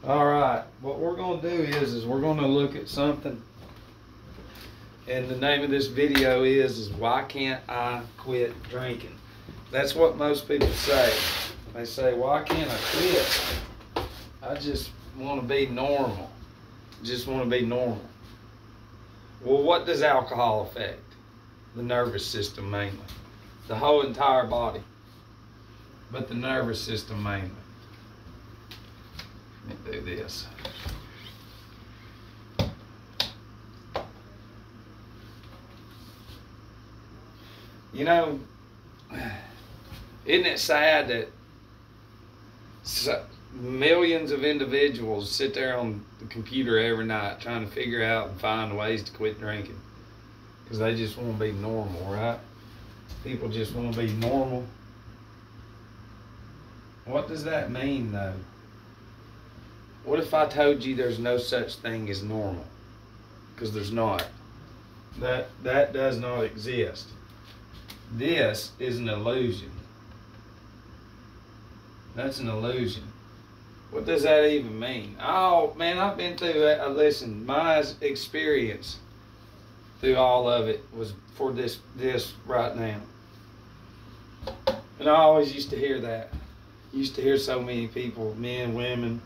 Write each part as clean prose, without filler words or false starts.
All right, what we're going to do is we're going to look at something, and the name of this video is why can't I quit drinking? That's what most people say. They say, why can't I quit? I just want to be normal. Just want to be normal. Well, what does alcohol affect? The nervous system mainly. The whole entire body, but the nervous system mainly. Let me do this. You know, isn't it sad that millions of individuals sit there on the computer every night trying to figure out and find ways to quit drinking? Because they just want to be normal, right? People just want to be normal. What does that mean, though? What if I told you there's no such thing as normal? Because there's not. That does not exist. This is an illusion. That's an illusion. What does that even mean? Oh, man, I've been through that. Listen, my experience through all of it was for this right now. And I always used to hear that. Used to hear so many people, men, women,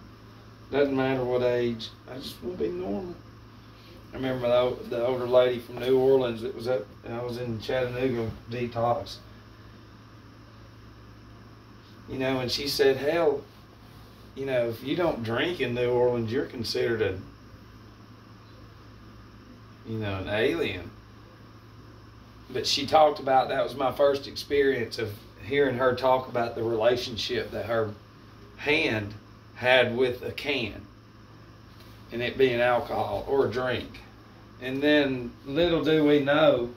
doesn't matter what age. I just want to be normal. I remember the older lady from New Orleans that was up, and I was in Chattanooga detox. You know, and she said, hell, you know, if you don't drink in New Orleans, you're considered an alien. But she talked about, that was my first experience of hearing her talk about the relationship that her hand had with a can, and it being alcohol or a drink. And then little do we know,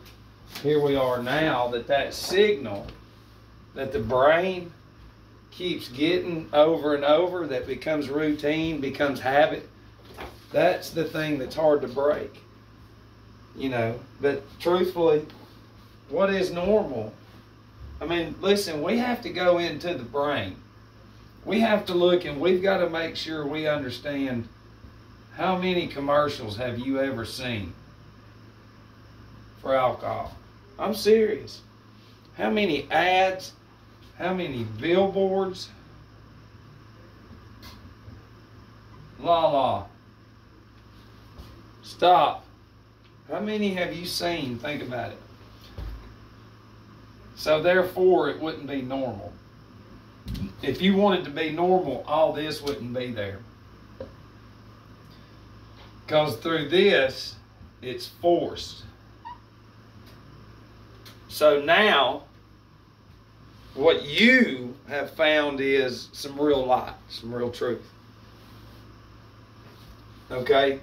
here we are now, that signal that the brain keeps getting over and over, that becomes routine, becomes habit, that's the thing that's hard to break. You know, but truthfully, what is normal? I mean, listen, we have to go into the brain. We have to look, and we've got to make sure we understand how many commercials have you ever seen for alcohol. I'm serious. How many ads? How many billboards? La. Stop. How many have you seen? Think about it. So therefore, it wouldn't be normal. If you wanted to be normal, all this wouldn't be there. Because through this, it's forced. So now, what you have found is some real light, some real truth. Okay?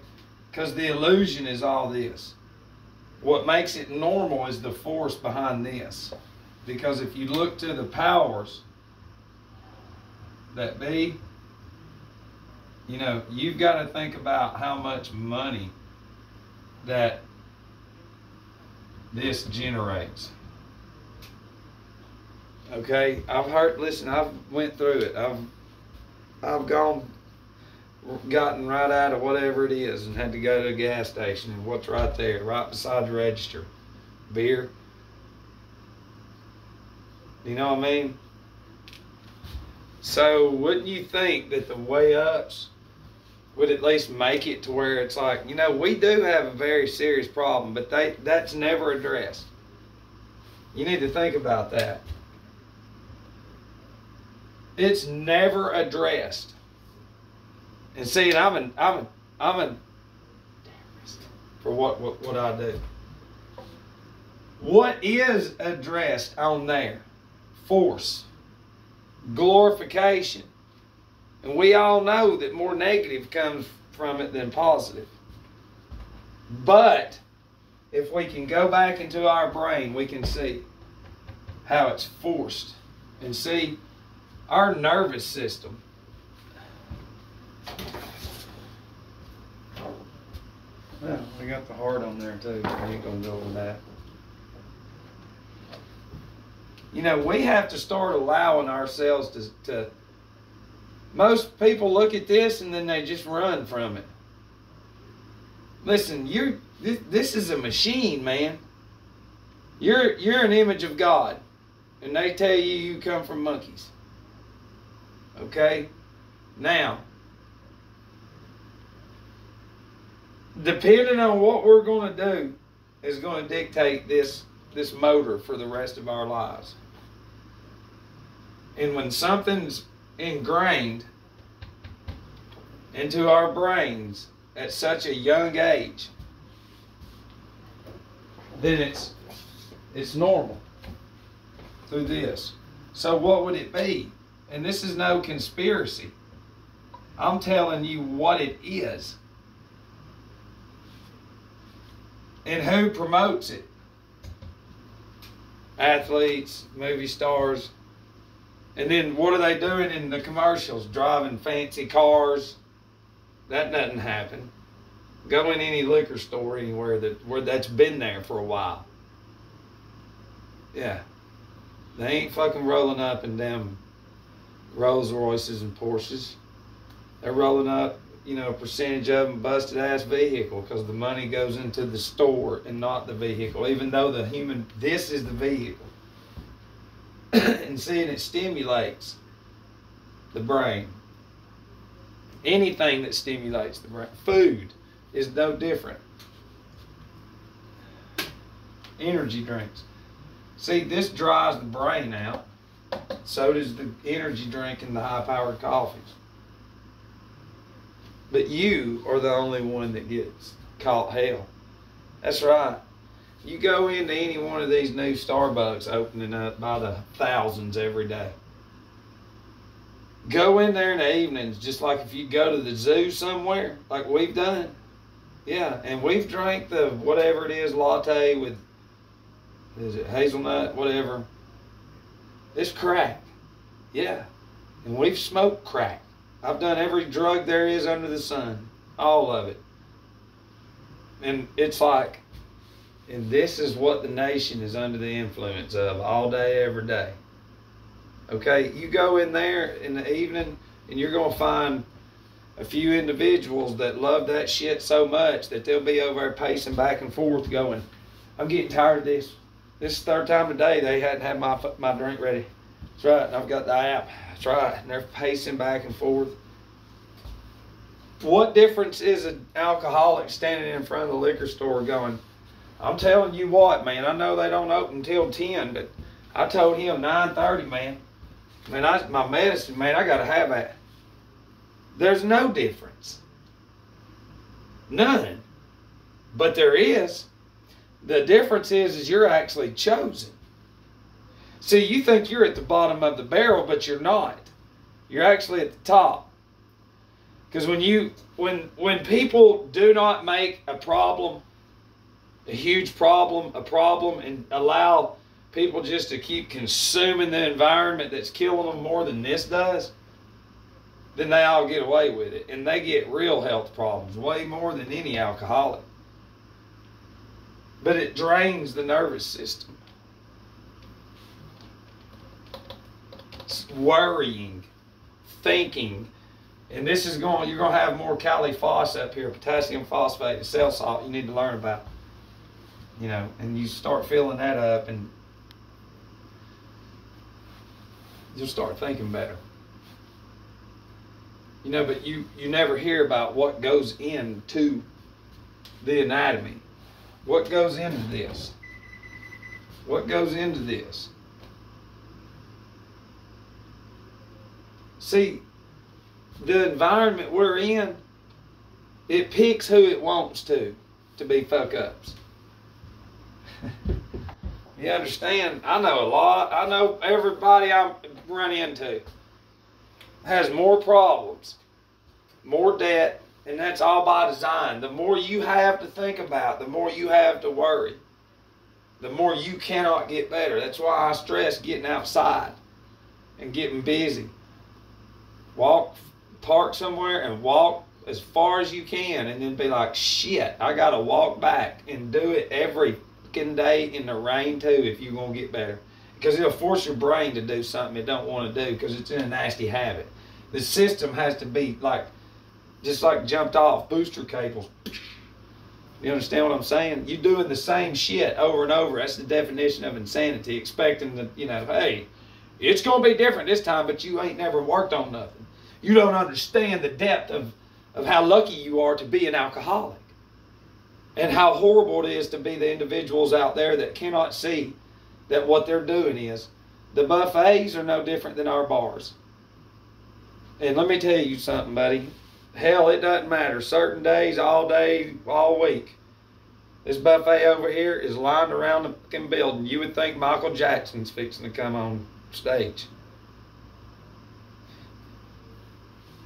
Because the illusion is all this. What makes it normal is the force behind this. Because if you look to the powers that be, you know, you've got to think about how much money that this generates. Okay, I've went through it. I've gotten right out of whatever it is and had to go to a gas station, and what's right there, right beside the register? Beer. You know what I mean? So wouldn't you think that the way ups would at least make it to where it's like, you know, we do have a very serious problem, but that's never addressed. You need to think about that. It's never addressed. And see, I'm a for what I do. What is addressed on there? Force, glorification. And we all know that more negative comes from it than positive. But if we can go back into our brain, we can see how it's forced. And see, our nervous system, well, we got the heart on there too. I ain't gonna go over that. You know, we have to start allowing ourselves to Most people look at this and then they just run from it. Listen, this is a machine, man. You're an image of God, and they tell you come from monkeys. Okay? Now, depending on what we're going to do is going to dictate this motor for the rest of our lives. And when something's ingrained into our brains at such a young age, then it's normal through this. So what would it be? And this is no conspiracy. I'm telling you what it is. And who promotes it? Athletes, movie stars. And then what are they doing in the commercials? Driving fancy cars. That doesn't happen. Go in any liquor store anywhere where that's been there for a while. Yeah. They ain't fucking rolling up in them Rolls Royces and Porsches. They're rolling up, a percentage of them busted ass vehicle, because the money goes into the store and not the vehicle, even though this is the vehicle. And seeing it stimulates the brain. Anything that stimulates the brain. Food is no different. Energy drinks. See, this dries the brain out. So does the energy drink and the high-powered coffees. But you are the only one that gets caught hell. That's right. You go into any one of these new Starbucks opening up by the thousands every day. Go in there in the evenings, just like if you go to the zoo somewhere, like we've done. Yeah, and we've drank the whatever it is latte with, is it hazelnut, whatever. It's crack. Yeah. And we've smoked crack. I've done every drug there is under the sun. All of it. And it's like, and this is what the nation is under the influence of all day, every day. Okay, you go in there in the evening and you're going to find a few individuals that love that shit so much that they'll be over there pacing back and forth going, I'm getting tired of this. This is the third time today they hadn't had my drink ready. That's right, and I've got the app. That's right, and they're pacing back and forth. What difference is an alcoholic standing in front of the liquor store going, I'm telling you what, man, I know they don't open until 10, but I told him 9:30, man. Man, my medicine, man, I got to have that. There's no difference. None. But there is. The difference is you're actually chosen. See, you think you're at the bottom of the barrel, but you're not. You're actually at the top. Because when people do not make a problem, a huge problem, a problem, and allow people just to keep consuming the environment that's killing them more than this does, then they all get away with it. And they get real health problems, way more than any alcoholic. But it drains the nervous system. It's worrying, thinking, and this is you're going to have more kali-phos up here, potassium phosphate, the cell salt you need to learn about. And you start filling that up and you'll start thinking better. But you never hear about what goes into the anatomy. What goes into this? What goes into this? See, the environment we're in, it picks who it wants to be fuck-ups. You understand? I know a lot. I know everybody I run into has more problems, more debt, and that's all by design. The more you have to think about, the more you have to worry, the more you cannot get better. That's why I stress getting outside and getting busy. Park somewhere and walk as far as you can, and then be like, shit, I got to walk back and do it every fucking day in the rain too if you're going to get better. Because it'll force your brain to do something it don't want to do because it's in a nasty habit. The system has to be just like jumped off booster cables. You understand what I'm saying? You doing the same shit over and over. That's the definition of insanity. Expecting that, hey, it's going to be different this time, but you ain't never worked on nothing. You don't understand the depth of how lucky you are to be an alcoholic. And how horrible it is to be the individuals out there that cannot see that what they're doing is, the buffets are no different than our bars. And let me tell you something, buddy. Hell, it doesn't matter. Certain days, all day, all week. This buffet over here is lined around the fucking building. You would think Michael Jackson's fixing to come on stage.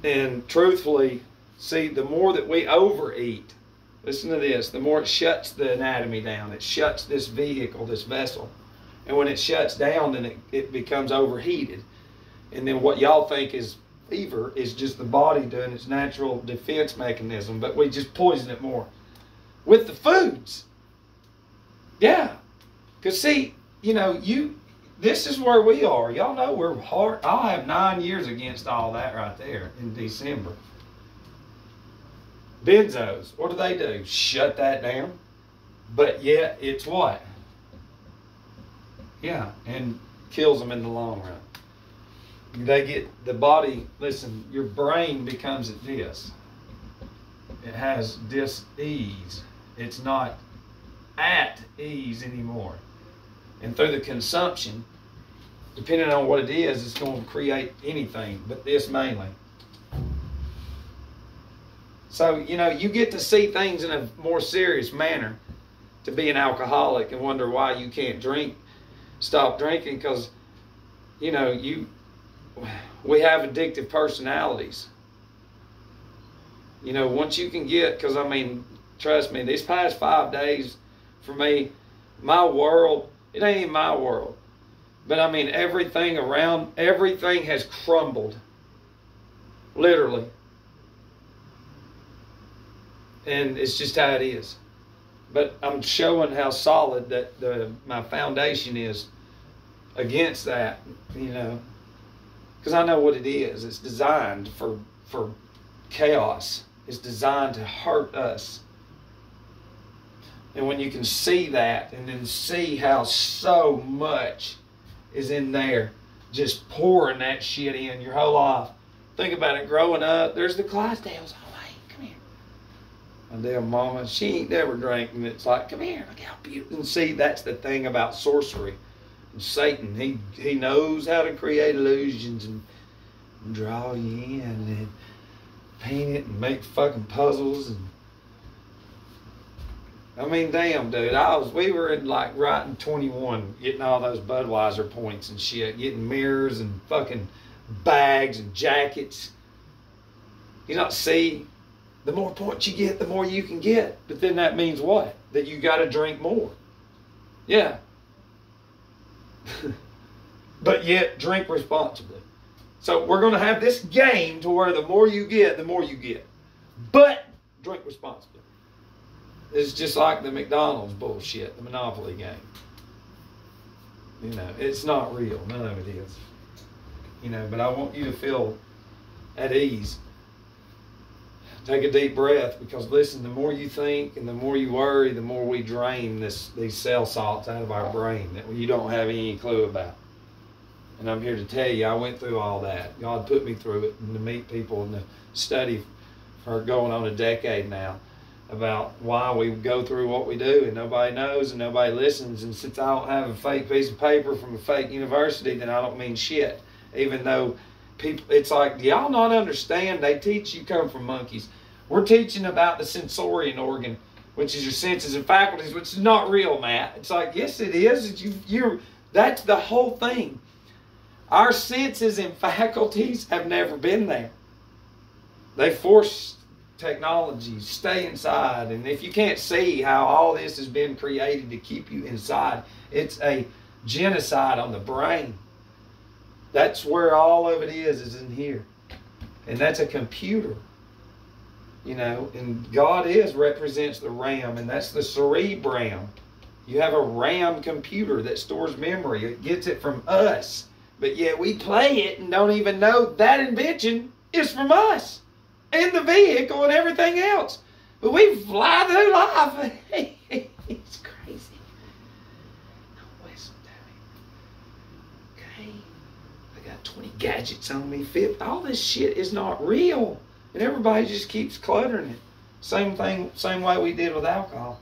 And truthfully, see, the more that we overeat, listen to this, the more it shuts the anatomy down. It shuts this vehicle, this vessel. And when it shuts down, then it becomes overheated. And then what y'all think is fever is just the body doing its natural defense mechanism, but we just poison it more with the foods. Yeah. Because see, this is where we are. Y'all know we're hard. I'll have 9 years against all that right there in December. Benzos, what do? Shut that down. But yet, it's what? Yeah, and kills them in the long run. They get the body, listen, your brain becomes at this. It has dis-ease. It's not at ease anymore. And through the consumption, depending on what it is, it's going to create anything, but this mainly. So, you get to see things in a more serious manner to be an alcoholic and wonder why you can't stop drinking, because, we have addictive personalities. Once you can get, because trust me, these past 5 days for me, my world, it ain't even my world, but everything around, everything has crumbled, literally. And it's just how it is. But I'm showing how solid that my foundation is against that, because I know what it is. It's designed for chaos. It's designed to hurt us. And when you can see that, and then see how so much is in there, just pouring that shit in your whole life. Think about it, growing up, there's the Clydesdales. Oh, hey, come here. My damn mama, she ain't never drank, and it's like, come here, look how beautiful. And see, that's the thing about sorcery. And Satan, he knows how to create illusions and draw you in and paint it and make fucking puzzles. And damn, dude, we were in right in 21, getting all those Budweiser points and shit, getting mirrors and fucking bags and jackets. See, the more points you get, the more you can get. But then that means what? That you got to drink more. Yeah. But yet, drink responsibly. So we're going to have this game to where the more you get, the more you get. But drink responsibly. It's just like the McDonald's bullshit, the Monopoly game. It's not real. None of it is. But I want you to feel at ease. Take a deep breath, because listen, the more you think and the more you worry, the more we drain these cell salts out of our brain that you don't have any clue about. And I'm here to tell you, I went through all that. God put me through it, and to meet people and to study for going on a decade now about why we go through what we do, and nobody knows and nobody listens. And since I don't have a fake piece of paper from a fake university, then I don't mean shit. Even though people, it's like, do y'all not understand? They teach you come from monkeys. We're teaching about the sensorian organ, which is your senses and faculties, which is not real, Matt. It's like, yes, it is. That's the whole thing. Our senses and faculties have never been there. They force technology, stay inside. And if you can't see how all this has been created to keep you inside, it's a genocide on the brain. That's where all of it is in here. And that's a computer. And God represents the RAM, and that's the cerebrum. You have a RAM computer that stores memory. It gets it from us. But yet we play it and don't even know that invention is from us. And the vehicle and everything else. But we fly through life. It's crazy. Don't listen to me. Okay? I got 20 gadgets on me. All this shit is not real. And everybody just keeps cluttering it. Same thing, same way we did with alcohol.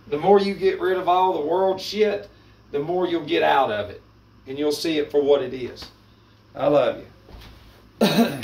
The more you get rid of all the world shit, the more you'll get out of it. And you'll see it for what it is. I love you.